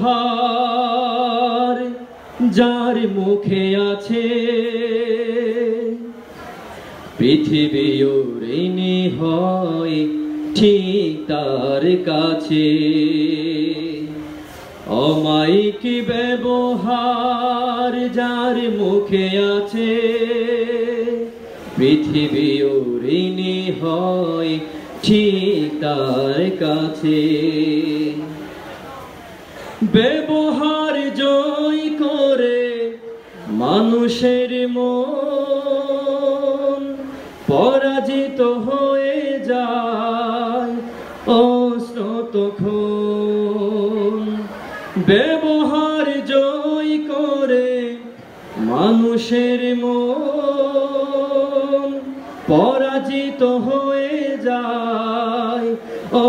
ব্যবহার যার মুখে আছে পৃথিবী ঋণী হয় ঠিক তার কাছে। অমায়িক ব্যবহার যার মুখে আছে পৃথিবী ঋণী হয় ঠিক তার কাছে। ব্যবহার জয় করে মানুষের মন পরাজিত হয়ে যায় অস্রতক্ষণ। ব্যবহার জয় করে মানুষের মন পরাজিত হয়ে যায়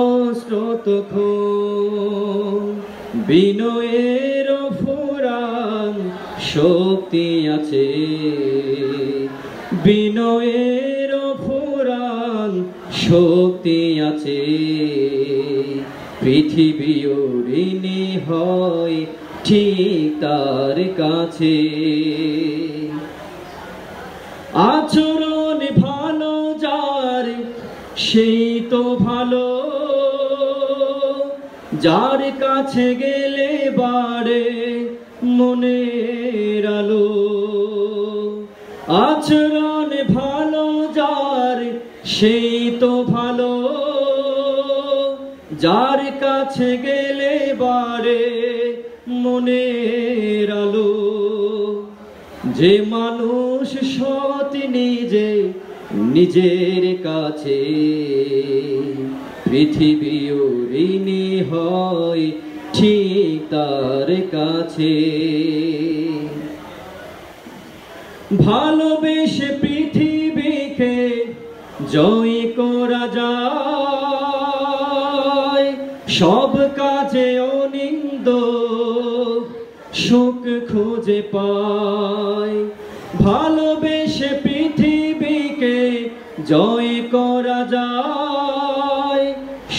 অস্রতক্ষণ। বিনয়ের ফুরান শক্তি আছে, বিনয়ের ফুরান শক্তি আছে। পৃথিবী ঋণী হয় ঠিক তার কাছে। আচরণ ভালো যার সেই তো ভালো, যার কাছে গেলে বাড়ে মনের আলো। আচরণ ভালো যার সেই তো ভালো, যার কাছে গেলে বাড়ে মনের আলো। যে মানুষ সৎ নিজের কাছে পৃথিবী ঋণী হয় ঠিক তার কাছে। ভালোবেসে পৃথিবীকে জয় করা যায়, সব কাজে অনিন্দ সুখ খুঁজে পায়। ভালোবেসে পৃথিবীকে জয় করা যায়,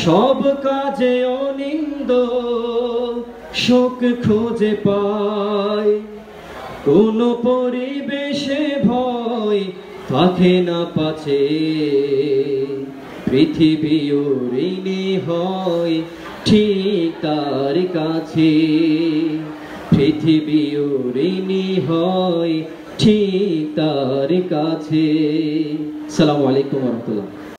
সব কাজে অনিন্দ সুখ খুঁজে পায়। কোন পরিবেশে ভয় থাকে না পাছে পৃথিবী ঋণী হয় ঠিক তার কাছে। পৃথিবী ঋণী হয় ঠিক তার কাছে। আসসালামু আলাইকুম ওয়া রাহমাতুল্লাহ।